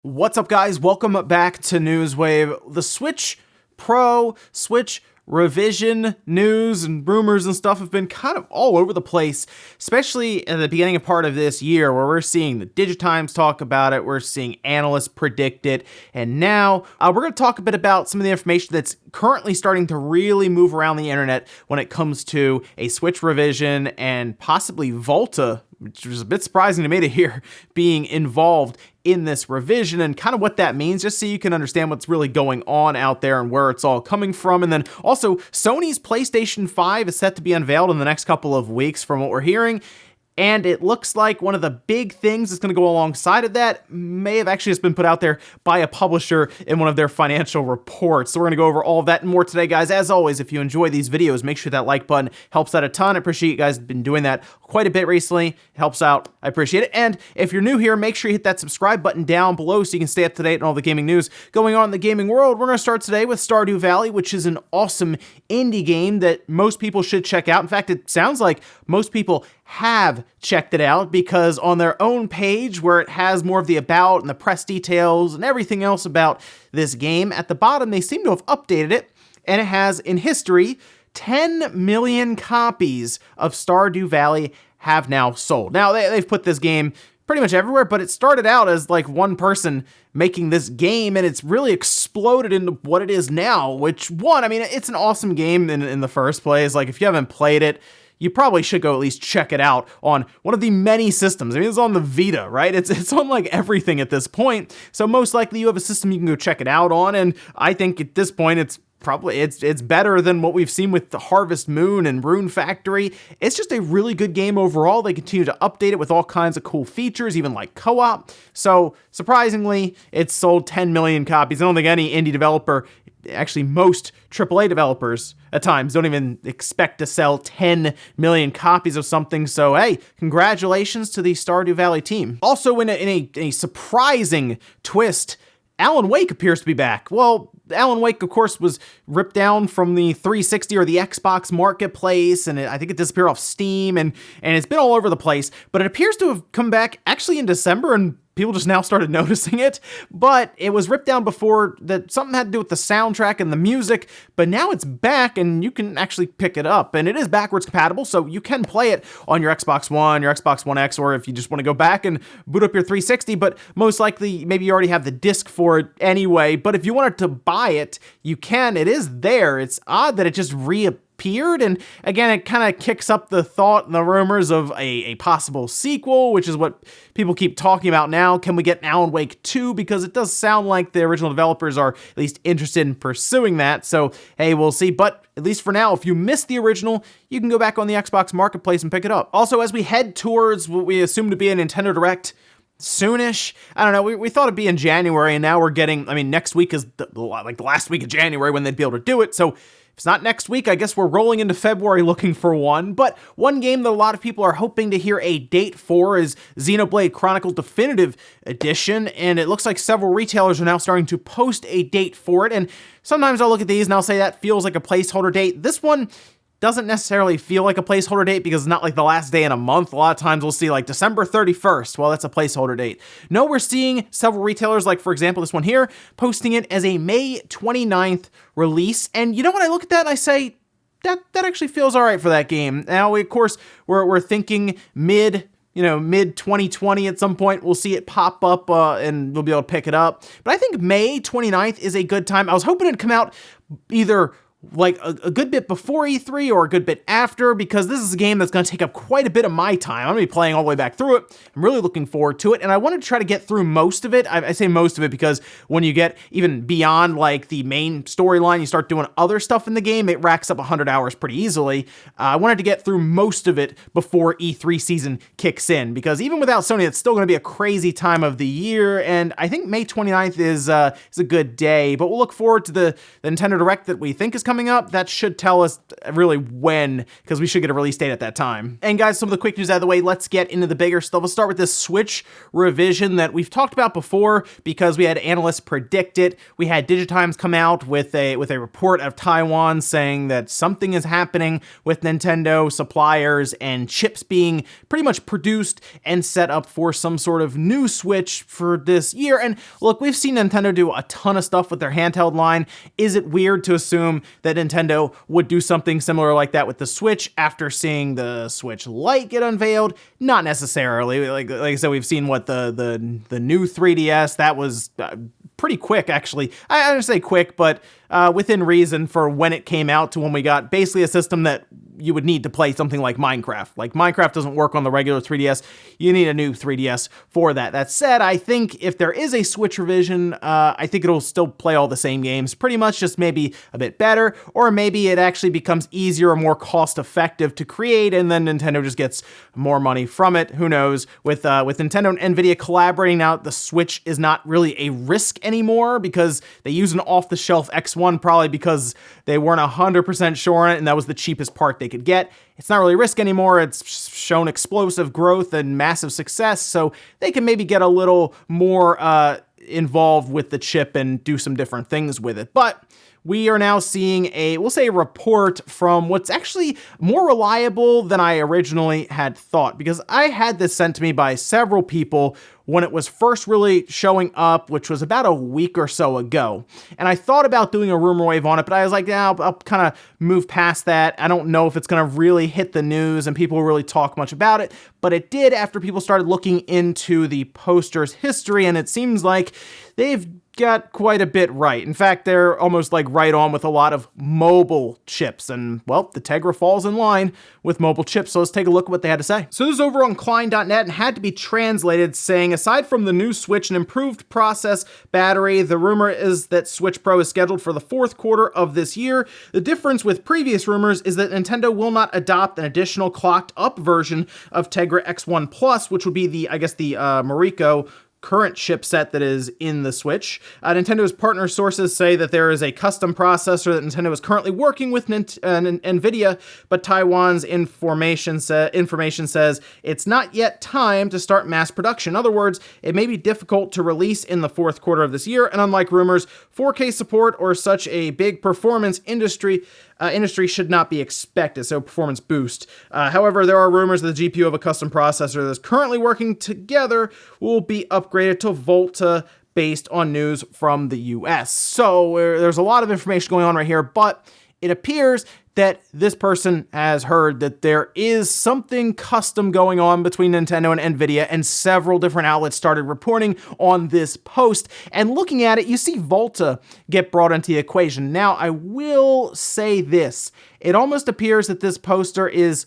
What's up, guys? Welcome back to Newswave. The Switch Pro, Switch revision news and rumors and stuff have been kind of all over the place, especially at the beginning of part of this year where we're seeing the Digitimes talk about it, we're seeing analysts predict it, and now we're going to talk a bit about some of the information that's currently starting to really move around the internet when it comes to a Switch revision and possibly Volta, which was a bit surprising to me to hear being involved in this revision and kind of what that means, just so you can understand what's really going on out there and where it's all coming from. And then also, Sony's PlayStation 5 is set to be unveiled in the next couple of weeks from what we're hearing. And it looks like one of the big things that's going to go alongside of that may have actually just been put out there by a publisher in one of their financial reports. So we're going to go over all of that and more today, guys. As always, if you enjoy these videos, make sure that like button helps out a ton. I appreciate you guys been doing that quite a bit recently. It helps out. I appreciate it. And if you're new here, make sure you hit that subscribe button down below so you can stay up to date on all the gaming news going on in the gaming world. We're going to start today with Stardew Valley, which is an awesome indie game that most people should check out. In fact, it sounds like most people have checked it out because on their own page where it has more of the about and the press details and everything else about this game, at the bottom they seem to have updated it, and it has in history 10 million copies of Stardew Valley have now sold. Now they've put this game pretty much everywhere, but it started out as like one person making this game, and it's really exploded into what it is now, which I mean, it's an awesome game in the first place. Like, if you haven't played it, you probably should go at least check it out on one of the many systems. I mean, it's on the Vita, right? It's on like everything at this point. So most likely you have a system you can go check it out on. And I think at this point, it's better than what we've seen with the Harvest Moon and Rune Factory. It's just a really good game overall. They continue to update it with all kinds of cool features, even like co-op. So surprisingly, it's sold 10 million copies. I don't think any indie developer, actually most AAA developers at times, don't even expect to sell 10 million copies of something. So hey, congratulations to the Stardew Valley team. Also, in a surprising twist, Alan Wake appears to be back. Well, Alan Wake, of course, was ripped down from the 360 or the Xbox marketplace, and I think it disappeared off Steam, and it's been all over the place, but it appears to have come back actually in December, and people just now started noticing it. But it was ripped down before, that something had to do with the soundtrack and the music, but now it's back and you can actually pick it up, and it is backwards compatible, so you can play it on your Xbox One, your Xbox One X, or if you just want to go back and boot up your 360, but most likely maybe you already have the disc for it anyway. But if you wanted to buy it, you can. It is there. It's odd that it just reappeared, and again, it kind of kicks up the thought and the rumors of a possible sequel, which is what people keep talking about now. Can we get an Alan Wake 2? Because it does sound like the original developers are at least interested in pursuing that. So hey, we'll see. But at least for now, if you missed the original, you can go back on the Xbox Marketplace and pick it up. Also, as we head towards what we assume to be a Nintendo Direct soonish, I don't know, we thought it'd be in January, and now we're getting, I mean, next week is the last week of January when they'd be able to do it. So if it's not next week, I guess we're rolling into February looking for one. But one game that a lot of people are hoping to hear a date for is Xenoblade Chronicles Definitive Edition, and it looks like several retailers are now starting to post a date for it. And sometimes I'll look at these and I'll say that feels like a placeholder date. This one doesn't necessarily feel like a placeholder date because it's not like the last day in a month. A lot of times we'll see like December 31st. Well, that's a placeholder date. No, we're seeing several retailers, like for example, this one here, posting it as a May 29th release. And you know what? I look at that and I say, that actually feels all right for that game. Now, of course, we're thinking mid 2020 at some point, we'll see it pop up and we'll be able to pick it up. But I think May 29th is a good time. I was hoping it'd come out either like a good bit before E3 or a good bit after, because this is a game that's going to take up quite a bit of my time. I'm going to be playing all the way back through it. I'm really looking forward to it, and I wanted to try to get through most of it. I say most of it because when you get even beyond like the main storyline, you start doing other stuff in the game, it racks up 100 hours pretty easily. I wanted to get through most of it before E3 season kicks in, because even without Sony, it's still going to be a crazy time of the year, and I think May 29th is a good day. But we'll look forward to the Nintendo Direct that we think is coming coming up, that should tell us really when, because we should get a release date at that time. And guys, some of the quick news out of the way, let's get into the bigger stuff. Let's start with this Switch revision that we've talked about before because we had analysts predict it. We had Digitimes come out with a report of Taiwan saying that something is happening with Nintendo suppliers and chips being pretty much produced and set up for some sort of new Switch for this year. And look, we've seen Nintendo do a ton of stuff with their handheld line. Is it weird to assume that Nintendo would do something similar like that with the Switch after seeing the Switch Lite get unveiled? Not necessarily. Like I said, we've seen what the new 3DS, that was pretty quick, actually. I don't say quick, but within reason for when it came out to when we got basically a system that you would need to play something like Minecraft. Like, Minecraft doesn't work on the regular 3DS. You need a new 3DS for that. That said, I think if there is a Switch revision, I think it'll still play all the same games, pretty much, just maybe a bit better, or maybe it actually becomes easier or more cost-effective to create, and then Nintendo just gets more money from it. Who knows? With Nintendo and Nvidia collaborating now, the Switch is not really a risk anymore because they use an off-the-shelf X1 probably because they weren't 100% sure on it, and that was the cheapest part they could get. It's not really risk anymore. It's shown explosive growth and massive success, so they can maybe get a little more involved with the chip and do some different things with it. But we are now seeing a report from what's actually more reliable than I originally had thought, because I had this sent to me by several people when it was first really showing up, which was about a week or so ago. And I thought about doing a rumor wave on it, but I was like, yeah, I'll kind of move past that. I don't know if it's going to really hit the news and people will really talk much about it, but it did after people started looking into the poster's history, and it seems like they've got quite a bit right. In fact, they're almost like right on with a lot of mobile chips, and well, the Tegra falls in line with mobile chips, so let's take a look at what they had to say. So this is over on Klein.net and had to be translated, saying, aside from the new Switch and improved process battery, the rumor is that Switch Pro is scheduled for the fourth quarter of this year. The difference with previous rumors is that Nintendo will not adopt an additional clocked up version of Tegra X1 Plus, which would be the Mariko current chipset that is in the Switch. Nintendo's partner sources say that there is a custom processor that Nintendo is currently working with Nvidia, but Taiwan's information says it's not yet time to start mass production. In other words, it may be difficult to release in the fourth quarter of this year, and unlike rumors, 4K support or such a big performance industry should not be expected, so performance boost. However, there are rumors that the GPU of a custom processor that is currently working together will be upgraded to Volta based on news from the US. So there's a lot of information going on right here, but it appears that this person has heard that there is something custom going on between Nintendo and Nvidia, and several different outlets started reporting on this post. And looking at it, you see Volta get brought into the equation. Now, I will say this. It almost appears that this poster is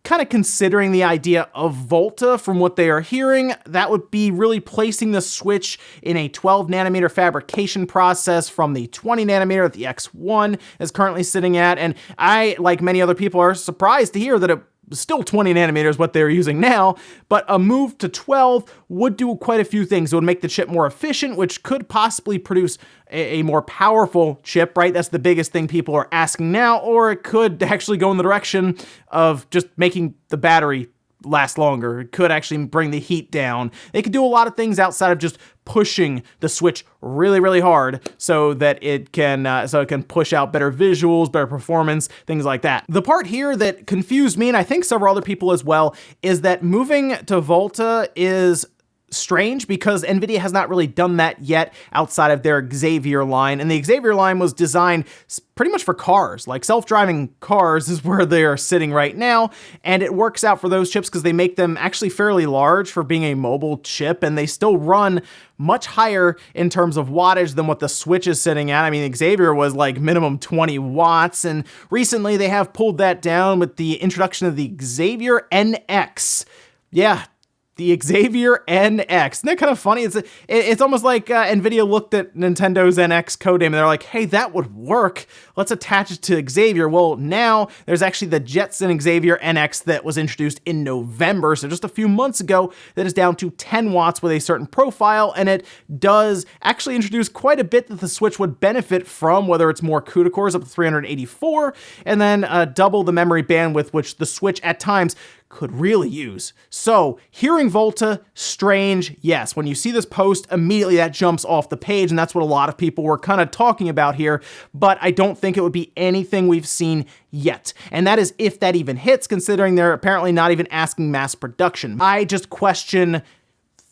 kind of considering the idea of Volta. From what they are hearing, that would be really placing the Switch in a 12 nanometer fabrication process from the 20 nanometer that the X1 is currently sitting at. And I, like many other people, are surprised to hear that it still 20 nanometers what they're using now, but a move to 12 would do quite a few things. It would make the chip more efficient, which could possibly produce a more powerful chip, right? That's the biggest thing people are asking now, or it could actually go in the direction of just making the battery last longer. It could actually bring the heat down. They could do a lot of things outside of just pushing the Switch really, really hard so that it can push out better visuals, better performance, things like that. The part here that confused me, and I think several other people as well, is that moving to Volta is strange because Nvidia has not really done that yet outside of their Xavier line, and the Xavier line was designed pretty much for cars. Like, self-driving cars is where they are sitting right now, and it works out for those chips because they make them actually fairly large for being a mobile chip, and they still run much higher in terms of wattage than what the Switch is sitting at. I mean, Xavier was like minimum 20 watts, and recently they have pulled that down with the introduction of the Xavier NX. Yeah, the Xavier NX. Isn't that kind of funny? It's almost like Nvidia looked at Nintendo's NX code name and they're like, hey, that would work. Let's attach it to Xavier. Well, now there's actually the Jetson Xavier NX that was introduced in November, so just a few months ago, that is down to 10 watts with a certain profile, and it does actually introduce quite a bit that the Switch would benefit from, whether it's more CUDA cores up to 384, and then double the memory bandwidth, which the Switch at times could really use. So, hearing Volta, strange, yes. When you see this post, immediately that jumps off the page, and that's what a lot of people were kind of talking about here, but I don't think it would be anything we've seen yet. And that is if that even hits, considering they're apparently not even asking mass production. I just question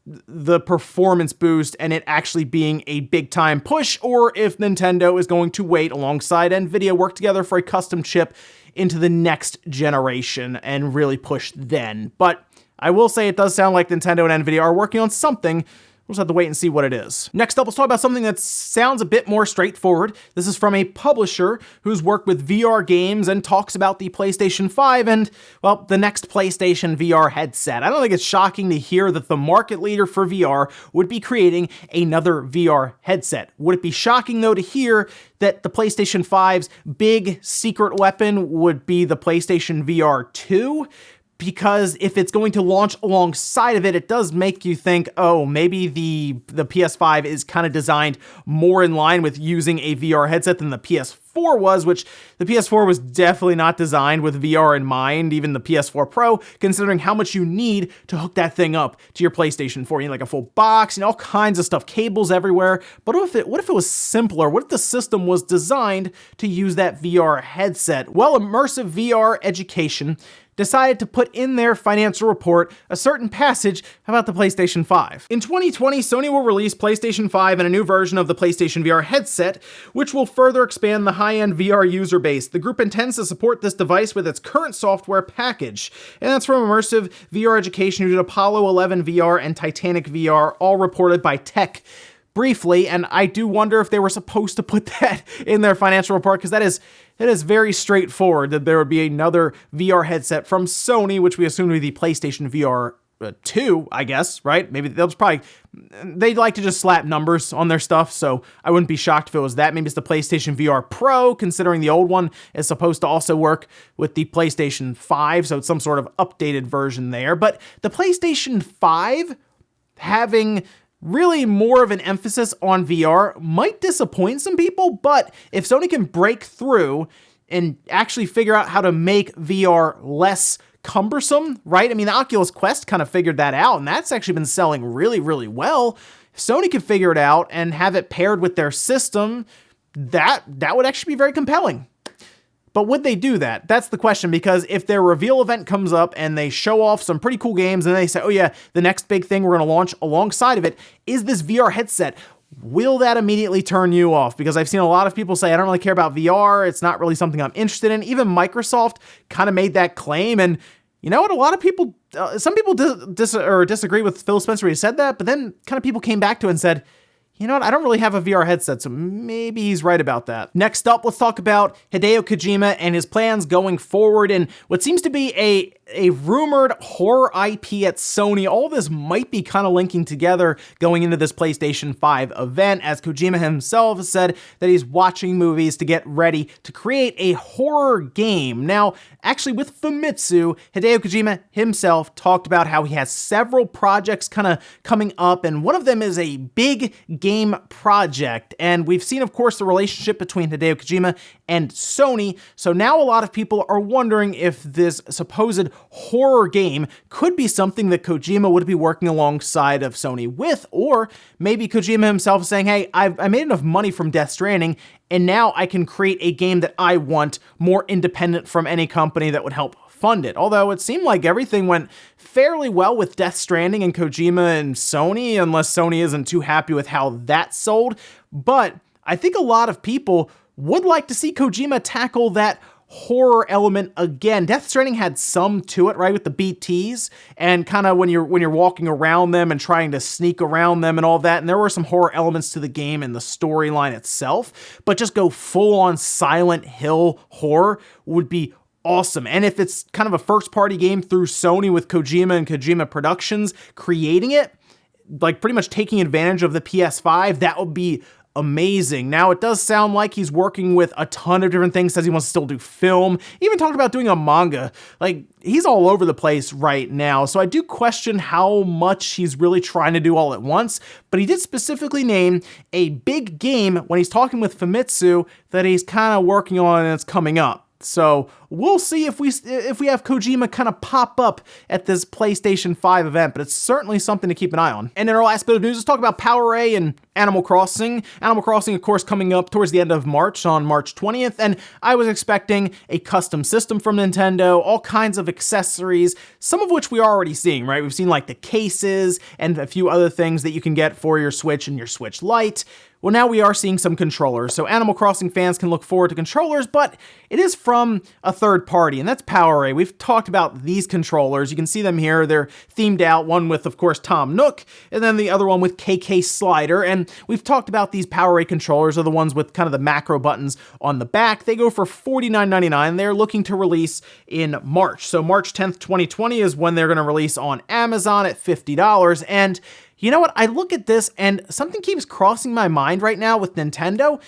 the performance boost and it actually being a big time push, or if Nintendo is going to wait alongside Nvidia, work together for a custom chip into the next generation and really push then. But I will say it does sound like Nintendo and Nvidia are working on something. We'll just have to wait and see what it is. Next up, let's talk about something that sounds a bit more straightforward. This is from a publisher who's worked with VR games and talks about the PlayStation 5 and, well, the next PlayStation VR headset. I don't think it's shocking to hear that the market leader for VR would be creating another VR headset. Would it be shocking, though, to hear that the PlayStation 5's big secret weapon would be the PlayStation VR 2? Because if it's going to launch alongside of it, it does make you think, oh, maybe the PS5 is kind of designed more in line with using a VR headset than the PS4 was, which the PS4 was definitely not designed with VR in mind, even the PS4 Pro, considering how much you need to hook that thing up to your PlayStation 4. You need like a full box and all kinds of stuff, cables everywhere. But what if it was simpler? What if the system was designed to use that VR headset? Well, Immersive VR Education decided to put in their financial report a certain passage about the PlayStation 5. In 2020, Sony will release PlayStation 5 and a new version of the PlayStation VR headset, which will further expand the high-end VR user base. The group intends to support this device with its current software package. And that's from Immersive VR Education, who did Apollo 11 VR and Titanic VR, all reported by Tech briefly, and I do wonder if they were supposed to put that in their financial report, because that is very straightforward, that there would be another VR headset from Sony, which we assume would be the PlayStation VR 2, I guess, right? Maybe they'd like to just slap numbers on their stuff, so I wouldn't be shocked if it was that. Maybe it's the PlayStation VR Pro, considering the old one is supposed to also work with the PlayStation 5, so it's some sort of updated version there. But the PlayStation 5 having really more of an emphasis on VR might disappoint some people, but if Sony can break through and actually figure out how to make VR less cumbersome, right? I mean, the Oculus Quest kind of figured that out, and that's actually been selling really, really well. If Sony can figure it out and have it paired with their system, that would actually be very compelling. But would they do that? That's the question, because if their reveal event comes up and they show off some pretty cool games and they say, oh yeah, the next big thing we're going to launch alongside of it is this VR headset, will that immediately turn you off? Because I've seen a lot of people say, I don't really care about VR. It's not really something I'm interested in. Even Microsoft kind of made that claim. And you know what? A lot of people, some people disagree with Phil Spencer when he said that, but then kind of people came back to it and said, you know what, I don't really have a VR headset, so maybe he's right about that. Next up, let's talk about Hideo Kojima and his plans going forward and what seems to be a rumored horror IP at Sony. All this might be kind of linking together going into this PlayStation 5 event, as Kojima himself said that he's watching movies to get ready to create a horror game. Now, actually with Famitsu, Hideo Kojima himself talked about how he has several projects kind of coming up, and one of them is a big game project. And we've seen, of course, the relationship between Hideo Kojima and Sony. So now a lot of people are wondering if this supposed horror game could be something that Kojima would be working alongside of Sony with, or maybe Kojima himself saying, hey, I made enough money from Death Stranding, and now I can create a game that I want, more independent from any company that would help fund it. Although it seemed like everything went fairly well with Death Stranding and Kojima and Sony, unless Sony isn't too happy with how that sold. But I think a lot of people would like to see Kojima tackle that horror element again. Death Stranding had some to it, right, with the BTs and kind of when you're walking around them and trying to sneak around them and all that. And there were some horror elements to the game and the storyline itself, but just go full on Silent Hill horror would be awesome. And if it's kind of a first party game through Sony with Kojima and Kojima Productions creating it, like pretty much taking advantage of the PS5, that would be amazing. Now, it does sound like he's working with a ton of different things, says he wants to still do film, even talked about doing a manga. Like, he's all over the place right now, so I do question how much he's really trying to do all at once, but he did specifically name a big game when he's talking with Famitsu that he's kind of working on and it's coming up. So we'll see if we have Kojima kind of pop up at this PlayStation 5 event, but it's certainly something to keep an eye on. And in our last bit of news, let's talk about PowerA and Animal Crossing. Animal Crossing, of course, coming up towards the end of March on March 20th, and I was expecting a custom system from Nintendo, all kinds of accessories, some of which we are already seeing, right? We've seen like the cases and a few other things that you can get for your Switch and your Switch Lite. Well, now we are seeing some controllers, so Animal Crossing fans can look forward to controllers, but it is from a third party, and that's PowerA. We've talked about these controllers. You can see them here. They're themed out, one with, of course, Tom Nook, and then the other one with KK Slider, and we've talked about these PowerA controllers are the ones with kind of the macro buttons on the back. They go for $49.99. They're looking to release in March, so March 10th, 2020 is when they're going to release on Amazon at $50, and you know what? I look at this and something keeps crossing my mind right now with Nintendo.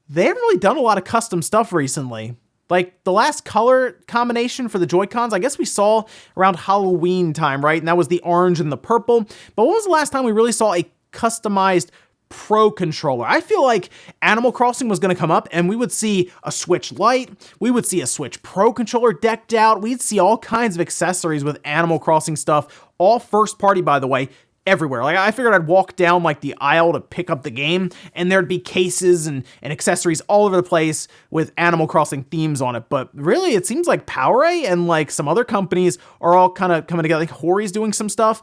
They haven't really done a lot of custom stuff recently. Like the last color combination for the Joy-Cons, I guess we saw around Halloween time, right? And that was the orange and the purple. But when was the last time we really saw a customized Pro controller? I feel like Animal Crossing was going to come up and we would see a Switch Lite, we would see a Switch Pro controller decked out, we'd see all kinds of accessories with Animal Crossing stuff, all first party, by the way, everywhere. Like, I figured I'd walk down like the aisle to pick up the game and there'd be cases and accessories all over the place with Animal Crossing themes on it. But really, it seems like PowerA and like some other companies are all kind of coming together. Like Hori's doing some stuff.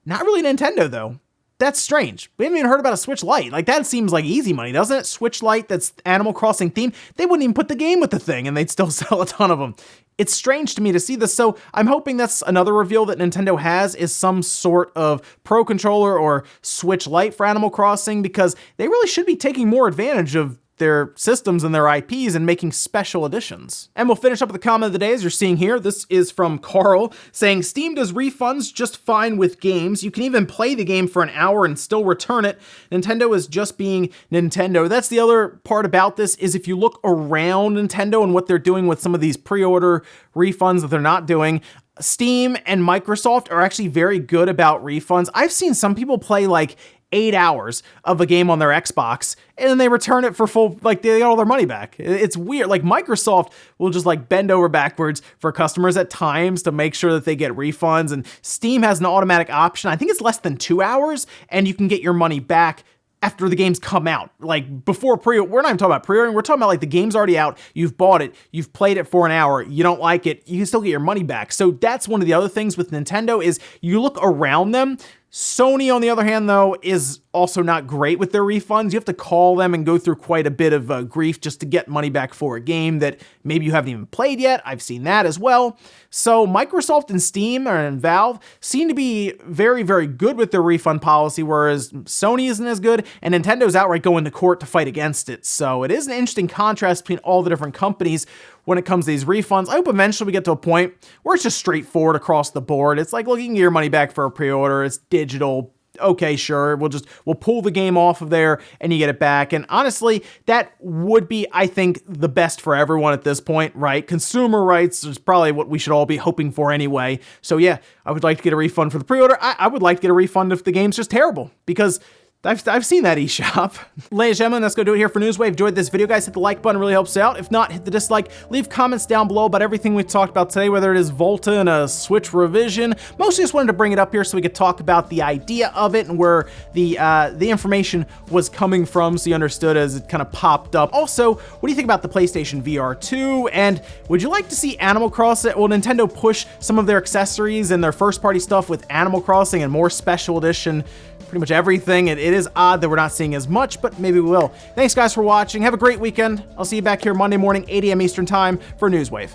Not really Nintendo though. That's strange. We haven't even heard about a Switch Lite. Like, that seems like easy money, doesn't it? Switch Lite that's Animal Crossing themed. They wouldn't even put the game with the thing and they'd still sell a ton of them. It's strange to me to see this, so I'm hoping that's another reveal that Nintendo has is some sort of Pro controller or Switch Lite for Animal Crossing, because they really should be taking more advantage of their systems and their IPs and making special editions. And we'll finish up with the comment of the day, as you're seeing here. This is from Carl, saying, Steam does refunds just fine with games. You can even play the game for an hour and still return it. Nintendo is just being Nintendo. That's the other part about this, is if you look around Nintendo and what they're doing with some of these pre-order refunds that they're not doing, Steam and Microsoft are actually very good about refunds. I've seen some people play like 8 hours of a game on their Xbox and then they return it for full, like they got all their money back. It's weird. Like Microsoft will just like bend over backwards for customers at times to make sure that they get refunds, and Steam has an automatic option. I think it's less than 2 hours and you can get your money back after the games come out. Like before we're not even talking about pre-ordering, we're talking about like the game's already out, you've bought it, you've played it for an hour, you don't like it, you can still get your money back. So that's one of the other things with Nintendo, is you look around them. Sony, on the other hand, though, is also not great with their refunds. You have to call them and go through quite a bit of grief just to get money back for a game that maybe you haven't even played yet. I've seen that as well. So Microsoft and Steam and Valve seem to be very, very good with their refund policy, whereas Sony isn't as good, and Nintendo's outright going to court to fight against it. So it is an interesting contrast between all the different companies when it comes to these refunds. I hope eventually we get to a point where it's just straightforward across the board. It's like, look, you can get your money back for a pre-order. It's digital. Okay, sure. We'll pull the game off of there and you get it back. And honestly, that would be, I think, the best for everyone at this point, right? Consumer rights is probably what we should all be hoping for anyway. So yeah, I would like to get a refund for the pre-order. I would like to get a refund if the game's just terrible, because I've seen that eShop. Ladies and gentlemen, that's going to do it here for Newswave. Enjoyed this video, guys, hit the like button, really helps out. If not, hit the dislike. Leave comments down below about everything we talked about today, whether it is Volta and a Switch revision. Mostly just wanted to bring it up here so we could talk about the idea of it and where the information was coming from, so you understood as it kind of popped up. Also, what do you think about the PlayStation VR 2? And would you like to see Animal Crossing? Will Nintendo push some of their accessories and their first-party stuff with Animal Crossing and more special edition? Pretty much everything. It is odd that we're not seeing as much, but maybe we will. Thanks guys for watching. Have a great weekend. I'll see you back here Monday morning, 8 a.m. Eastern time for Newswave.